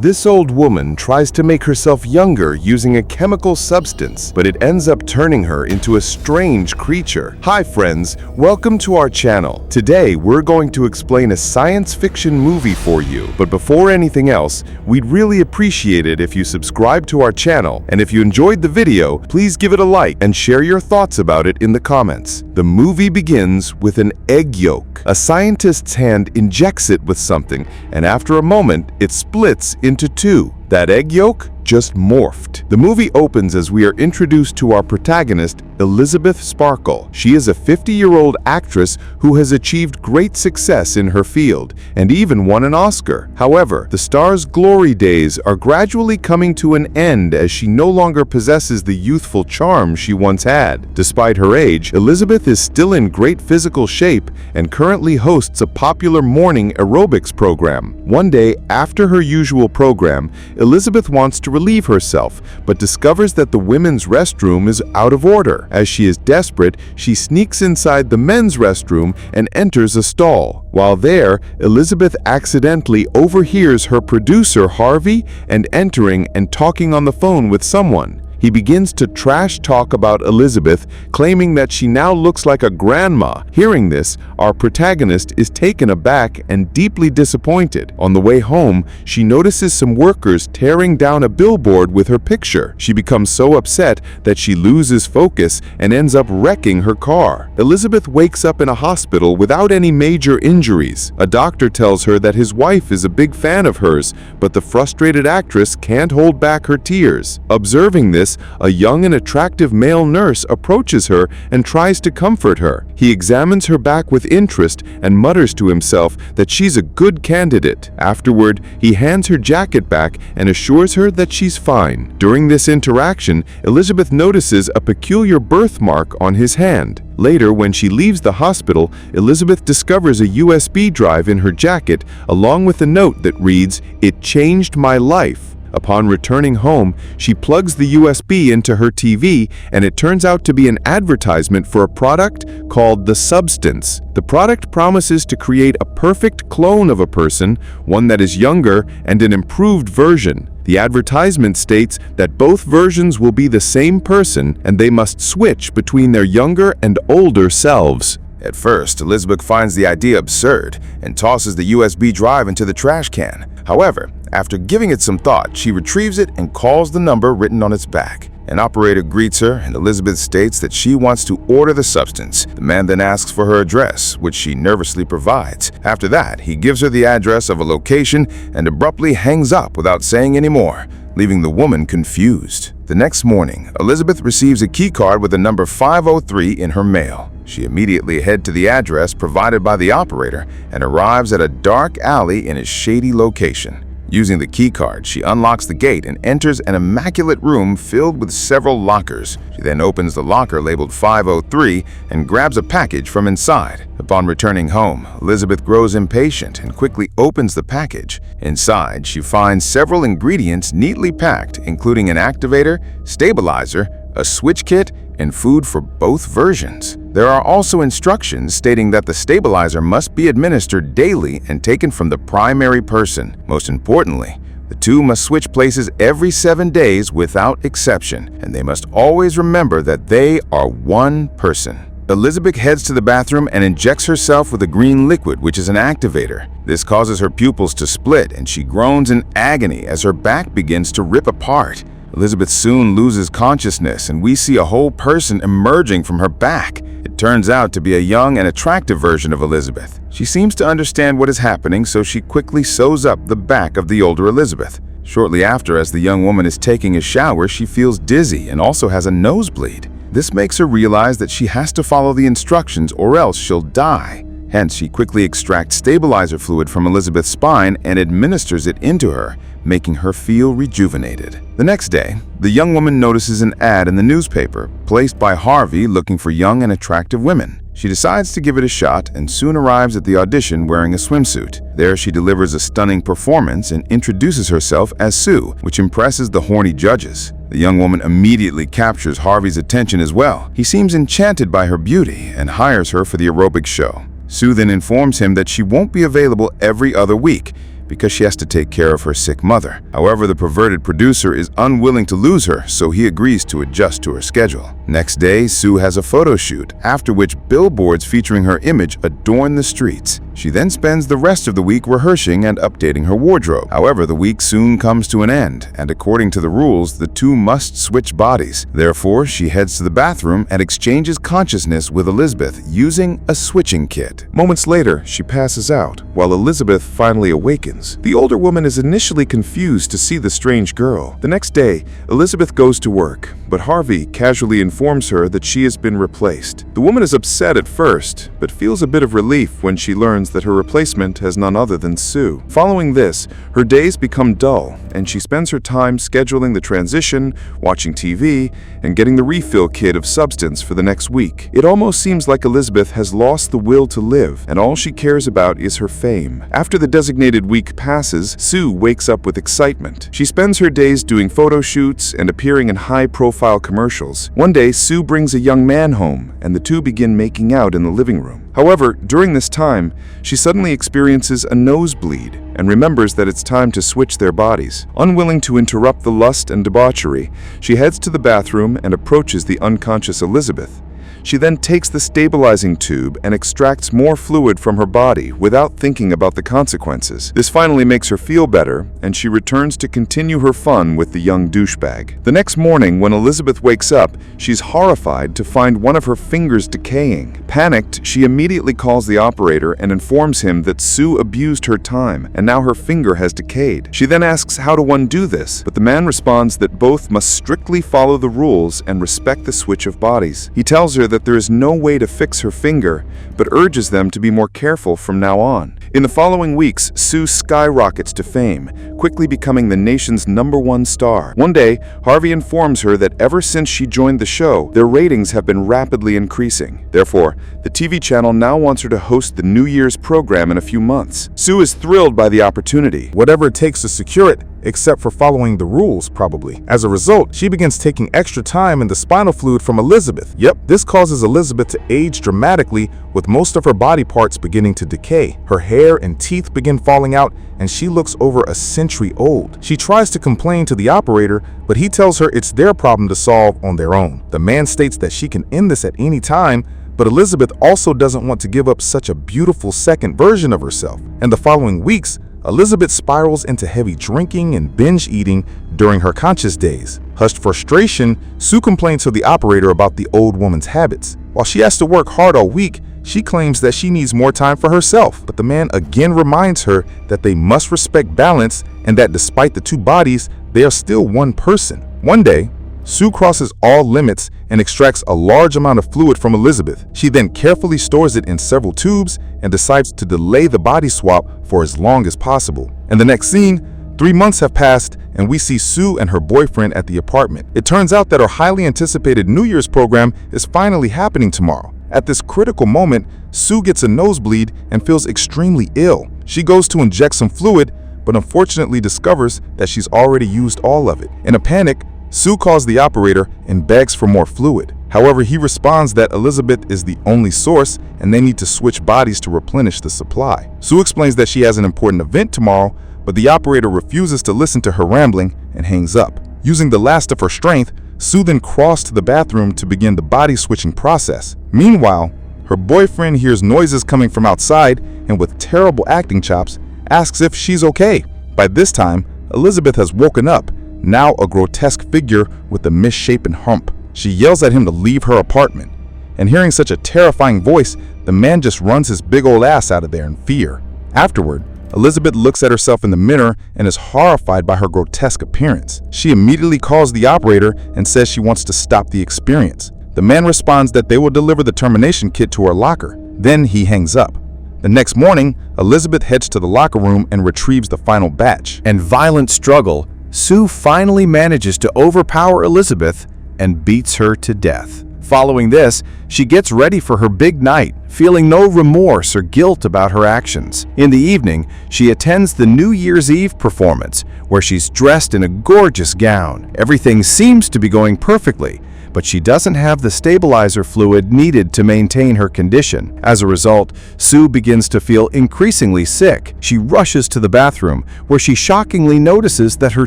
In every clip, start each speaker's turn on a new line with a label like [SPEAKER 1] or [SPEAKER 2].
[SPEAKER 1] This old woman tries to make herself younger using a chemical substance, but it ends up turning her into a strange creature. Hi friends, welcome to our channel. Today we're going to explain a science fiction movie for you. But before anything else, we'd really appreciate it if you subscribe to our channel, and if you enjoyed the video, please give it a like and share your thoughts about it in the comments. The movie begins with an egg yolk. A scientist's hand injects it with something, and after a moment, it splits into two. That egg yolk just morphed. The movie opens as we are introduced to our protagonist, Elizabeth Sparkle. She is a 50-year-old actress who has achieved great success in her field and even won an Oscar. However, the star's glory days are gradually coming to an end as she no longer possesses the youthful charm she once had. Despite her age, Elizabeth is still in great physical shape and currently hosts a popular morning aerobics program. One day, after her usual program, Elizabeth wants to relieve herself, but discovers that the women's restroom is out of order. As she is desperate, she sneaks inside the men's restroom and enters a stall. While there, Elizabeth accidentally overhears her producer Harvey entering and talking on the phone with someone. He begins to trash talk about Elizabeth, claiming that she now looks like a grandma. Hearing this, our protagonist is taken aback and deeply disappointed. On the way home, she notices some workers tearing down a billboard with her picture. She becomes so upset that she loses focus and ends up wrecking her car. Elizabeth wakes up in a hospital without any major injuries. A doctor tells her that his wife is a big fan of hers, but the frustrated actress can't hold back her tears. Observing this, a young and attractive male nurse approaches her and tries to comfort her. He examines her back with interest and mutters to himself that she's a good candidate. Afterward, he hands her jacket back and assures her that she's fine. During this interaction, Elizabeth notices a peculiar birthmark on his hand. Later, when she leaves the hospital, Elizabeth discovers a USB drive in her jacket along with a note that reads, "It changed my life." Upon returning home, she plugs the USB into her TV, and it turns out to be an advertisement for a product called the Substance. The product promises to create a perfect clone of a person, one that is younger and an improved version. The advertisement states that both versions will be the same person and they must switch between their younger and older selves. At first, Elizabeth finds the idea absurd and tosses the USB drive into the trash can. However, after giving it some thought, she retrieves it and calls the number written on its back. An operator greets her, and Elizabeth states that she wants to order the substance. The man then asks for her address, which she nervously provides. After that, he gives her the address of a location and abruptly hangs up without saying any more, leaving the woman confused. The next morning, Elizabeth receives a keycard with the number 503 in her mail. She immediately heads to the address provided by the operator and arrives at a dark alley in a shady location. Using the keycard, she unlocks the gate and enters an immaculate room filled with several lockers. She then opens the locker labeled 503 and grabs a package from inside. Upon returning home, Elizabeth grows impatient and quickly opens the package. Inside, she finds several ingredients neatly packed, including an activator, stabilizer, a switch kit, and food for both versions. There are also instructions stating that the stabilizer must be administered daily and taken from the primary person. Most importantly, the two must switch places every 7 days without exception, and they must always remember that they are one person. Elizabeth heads to the bathroom and injects herself with a green liquid, which is an activator. This causes her pupils to split, and she groans in agony as her back begins to rip apart. Elizabeth soon loses consciousness, and we see a whole person emerging from her back. It turns out to be a young and attractive version of Elizabeth. She seems to understand what is happening, so she quickly sews up the back of the older Elizabeth. Shortly after, as the young woman is taking a shower, she feels dizzy and also has a nosebleed. This makes her realize that she has to follow the instructions or else she'll die. Hence, she quickly extracts stabilizer fluid from Elizabeth's spine and administers it into her, making her feel rejuvenated. The next day, the young woman notices an ad in the newspaper placed by Harvey looking for young and attractive women. She decides to give it a shot and soon arrives at the audition wearing a swimsuit. There, she delivers a stunning performance and introduces herself as Sue, which impresses the horny judges. The young woman immediately captures Harvey's attention as well. He seems enchanted by her beauty and hires her for the aerobics show. Sue then informs him that she won't be available every other week, because she has to take care of her sick mother. However, the perverted producer is unwilling to lose her, so he agrees to adjust to her schedule. Next day, Sue has a photo shoot, after which billboards featuring her image adorn the streets. She then spends the rest of the week rehearsing and updating her wardrobe. However, the week soon comes to an end, and according to the rules, the two must switch bodies. Therefore, she heads to the bathroom and exchanges consciousness with Elizabeth using a switching kit. Moments later, she passes out, while Elizabeth finally awakens. The older woman is initially confused to see the strange girl. The next day, Elizabeth goes to work, but Harvey casually informs her that she has been replaced. The woman is upset at first, but feels a bit of relief when she learns that her replacement has none other than Sue. Following this, her days become dull, and she spends her time scheduling the transition, watching TV, and getting the refill kit of substance for the next week. It almost seems like Elizabeth has lost the will to live, and all she cares about is her fame. After the designated week passes, Sue wakes up with excitement. She spends her days doing photo shoots and appearing in high-profile commercials. One day, Sue brings a young man home, and the two begin making out in the living room. However, during this time, she suddenly experiences a nosebleed and remembers that it's time to switch their bodies. Unwilling to interrupt the lust and debauchery, she heads to the bathroom and approaches the unconscious Elizabeth. She then takes the stabilizing tube and extracts more fluid from her body without thinking about the consequences. This finally makes her feel better, and she returns to continue her fun with the young douchebag. The next morning, when Elizabeth wakes up, she's horrified to find one of her fingers decaying. Panicked, she immediately calls the operator and informs him that Sue abused her time, and now her finger has decayed. She then asks how to undo this, but the man responds that both must strictly follow the rules and respect the switch of bodies. He tells her that there is no way to fix her finger, but urges them to be more careful from now on. In the following weeks, Sue skyrockets to fame, quickly becoming the nation's #1 star. One day, Harvey informs her that ever since she joined the show, their ratings have been rapidly increasing. Therefore, the TV channel now wants her to host the New Year's program in a few months. Sue is thrilled by the opportunity.
[SPEAKER 2] Whatever it takes to secure it, except for following the rules, probably. As a result, she begins taking extra time in the spinal fluid from Elizabeth. Yep, this causes Elizabeth to age dramatically, with most of her body parts beginning to decay. Her hair and teeth begin falling out, and she looks over a century old. She tries to complain to the operator, but he tells her it's their problem to solve on their own. The man states that she can end this at any time, but Elizabeth also doesn't want to give up such a beautiful second version of herself. In the following weeks, Elizabeth spirals into heavy drinking and binge eating during her conscious days. Hushed frustration, Sue complains to the operator about the old woman's habits. While she has to work hard all week, she claims that she needs more time for herself, but the man again reminds her that they must respect balance and that despite the two bodies, they are still one person. One day, Sue crosses all limits and extracts a large amount of fluid from Elizabeth. She then carefully stores it in several tubes and decides to delay the body swap for as long as possible. In the next scene, 3 months have passed and we see Sue and her boyfriend at the apartment. It turns out that her highly anticipated New Year's program is finally happening tomorrow. At this critical moment, Sue gets a nosebleed and feels extremely ill. She goes to inject some fluid, but unfortunately discovers that she's already used all of it. In a panic, Sue calls the operator and begs for more fluid. However, he responds that Elizabeth is the only source and they need to switch bodies to replenish the supply. Sue explains that she has an important event tomorrow, but the operator refuses to listen to her rambling and hangs up. Using the last of her strength, Sue then crossed to the bathroom to begin the body switching process. Meanwhile, her boyfriend hears noises coming from outside and with terrible acting chops, asks if she's okay. By this time, Elizabeth has woken up, now a grotesque figure with a misshapen hump. She yells at him to leave her apartment, and hearing such a terrifying voice, the man just runs his big old ass out of there in fear. Afterward, Elizabeth looks at herself in the mirror and is horrified by her grotesque appearance. She immediately calls the operator and says she wants to stop the experience. The man responds that they will deliver the termination kit to her locker. Then he hangs up. The next morning, Elizabeth heads to the locker room and retrieves the final batch.
[SPEAKER 1] And violent struggle, Sue finally manages to overpower Elizabeth and beats her to death. Following this, she gets ready for her big night, feeling no remorse or guilt about her actions. In the evening, she attends the New Year's Eve performance, where she's dressed in a gorgeous gown. Everything seems to be going perfectly,
[SPEAKER 3] but she doesn't have the stabilizer fluid needed to maintain her condition. As a result, Sue begins to feel increasingly sick. She rushes to the bathroom, where she shockingly notices that her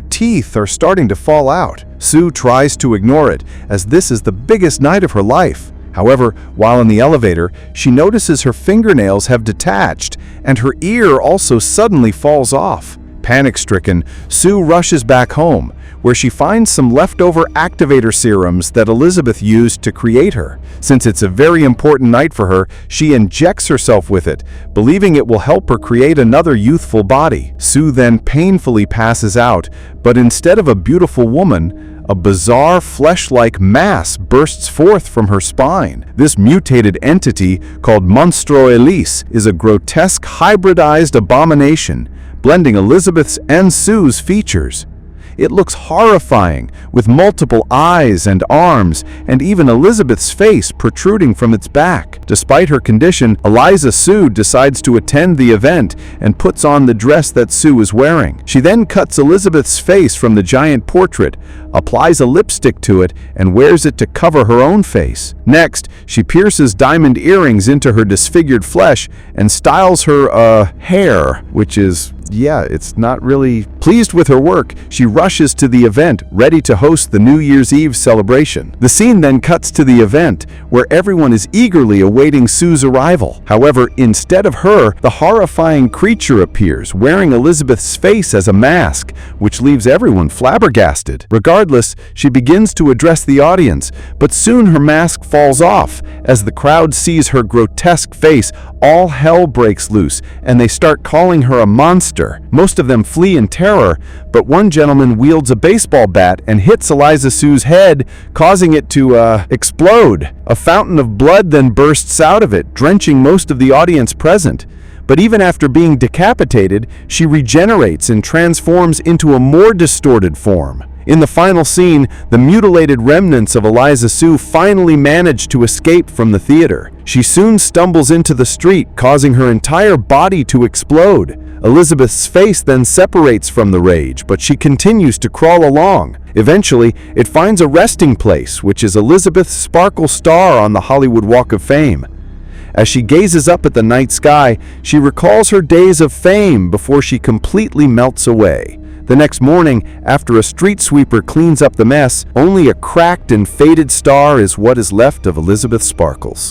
[SPEAKER 3] teeth are starting to fall out. Sue tries to ignore it, as this is the biggest night of her life. However, while in the elevator, she notices her fingernails have detached, and her ear also suddenly falls off. Panic-stricken, Sue rushes back home, where she finds some leftover activator serums that Elizabeth used to create her. Since it's a very important night for her, she injects herself with it, believing it will help her create another youthful body. Sue then painfully passes out, but instead of a beautiful woman, a bizarre flesh-like mass bursts forth from her spine. This mutated entity, called Monstro Elise, is a grotesque hybridized abomination, blending Elizabeth's and Sue's features. It looks horrifying, with multiple eyes and arms, and even Elizabeth's face protruding from its back. Despite her condition, Eliza Sue decides to attend the event and puts on the dress that Sue is wearing. She then cuts Elizabeth's face from the giant portrait, applies a lipstick to it, and wears it to cover her own face. Next, she pierces diamond earrings into her disfigured flesh and styles her hair, which is, it's not really... Pleased with her work, she rushes to the event, ready to host the New Year's Eve celebration. The scene then cuts to the event, where everyone is eagerly awaiting Sue's arrival. However, instead of her, the horrifying creature appears, wearing Elizabeth's face as a mask, which leaves everyone flabbergasted. Regardless, she begins to address the audience, but soon her mask falls off. As the crowd sees her grotesque face, all hell breaks loose, and they start calling her a monster. Most of them flee in terror, but one gentleman wields a baseball bat and hits Eliza Sue's head, causing it to explode. A fountain of blood then bursts out of it, drenching most of the audience present. But even after being decapitated, she regenerates and transforms into a more distorted form. In the final scene, the mutilated remnants of Eliza Sue finally manage to escape from the theater. She soon stumbles into the street, causing her entire body to explode. Elizabeth's face then separates from the rage, but she continues to crawl along. Eventually, it finds a resting place, which is Elizabeth's sparkle star on the Hollywood Walk of Fame. As she gazes up at the night sky, she recalls her days of fame before she completely melts away. The next morning, after a street sweeper cleans up the mess, only a cracked and faded star is what is left of Elizabeth Sparkles.